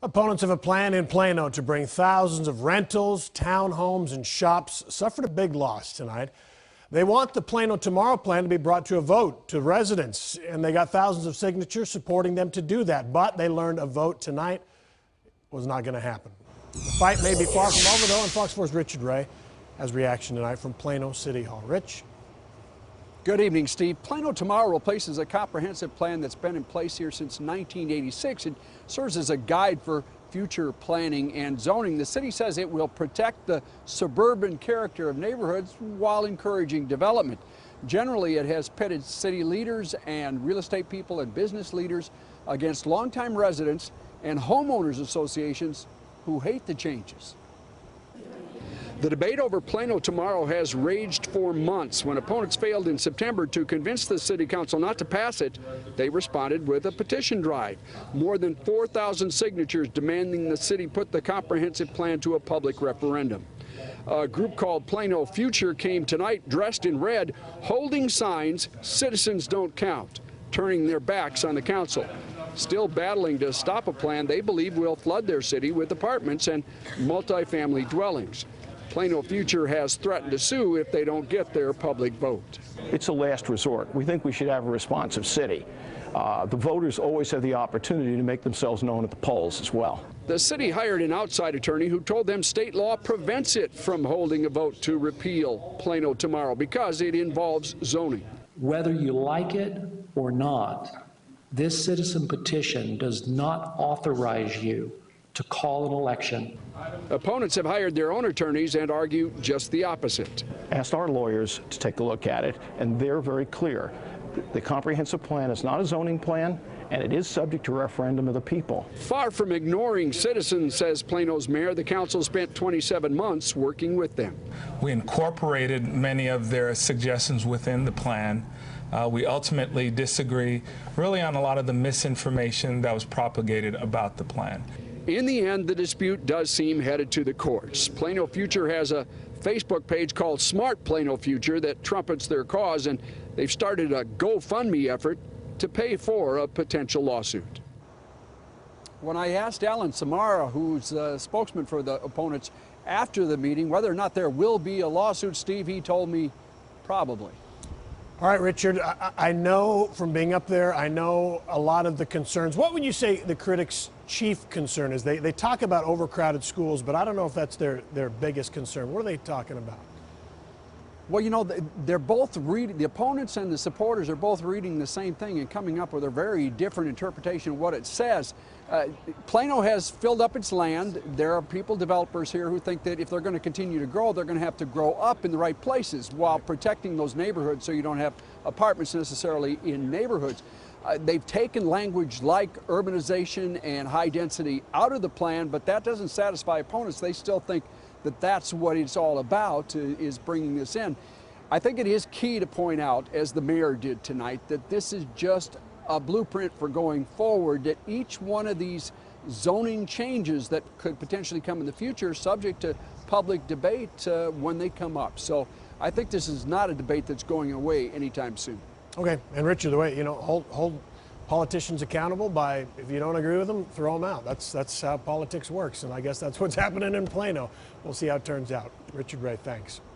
Opponents of a plan in Plano to bring thousands of rentals, townhomes, and shops suffered a big loss tonight. They want the Plano Tomorrow plan to be brought to a vote to residents, and they got thousands of signatures supporting them to do that. But they learned a vote tonight was not going to happen. The fight may be far from over, though, and Fox 4's Richard Ray has reaction tonight from Plano City Hall. Rich? Good evening, Steve. Plano Tomorrow replaces a comprehensive plan that's been in place here since 1986 and serves as a guide for future planning and zoning. The city says it will protect the suburban character of neighborhoods while encouraging development. Generally, it has pitted city leaders and real estate people and business leaders against longtime residents and homeowners associations who hate the changes. The debate over Plano Tomorrow has raged for months. When opponents failed in September to convince the city council not to pass it, they responded with a petition drive. More than 4,000 signatures demanding the city put the comprehensive plan to a public referendum. A group called Plano Future came tonight dressed in red, holding signs, "Citizens don't count," turning their backs on the council. Still battling to stop a plan they believe will flood their city with apartments and multifamily dwellings. Plano Future has threatened to sue if they don't get their public vote. It's a last resort. We think we should have a responsive city. The voters always have the opportunity to make themselves known at the polls as well. The city hired an outside attorney who told them state law prevents it from holding a vote to repeal Plano Tomorrow because it involves zoning. Whether you like it or not, this citizen petition does not authorize you to call an election. Opponents have hired their own attorneys and argue just the opposite. Asked our lawyers to take a look at it, and they're very clear. The comprehensive plan is not a zoning plan, and it is subject to referendum of the people. Far from ignoring citizens, says Plano's mayor, the council spent 27 months working with them. We incorporated many of their suggestions within the plan. We ultimately disagree really on a lot of the misinformation that was propagated about the plan. In the end, the dispute does seem headed to the courts. Plano Future has a Facebook page called Smart Plano Future that trumpets their cause, and they've started a GoFundMe effort to pay for a potential lawsuit. When I asked Alan Samara, who's a spokesman for the opponents, after the meeting whether or not there will be a lawsuit, Steve, he told me probably. All right, Richard, I know from being up there, I know a lot of the concerns. What would you say the critics' chief concern is? They talk about overcrowded schools, but I don't know if that's their biggest concern. What are they talking about? Well, you know, they're both reading, the opponents and the supporters are both reading the same thing and coming up with a very different interpretation of what it says. Plano has filled up its land. There are people, developers here, who think that if they're going to continue to grow, they're going to have to grow up in the right places while protecting those neighborhoods so you don't have apartments necessarily in neighborhoods. They've taken language like urbanization and high density out of the plan, but that doesn't satisfy opponents. They still think that that's what it's all about, is bringing this in. I think it is key to point out, as the mayor did tonight, that this is just a blueprint for going forward, that each one of these zoning changes that could potentially come in the future subject to public debate when they come up. So I think this is not a debate that's going away anytime soon. Okay, and Richard, the way, you know, hold politicians accountable by, if you don't agree with them, throw them out. That's how politics works, and I guess that's what's happening in Plano. We'll see how it turns out. Richard Ray, thanks.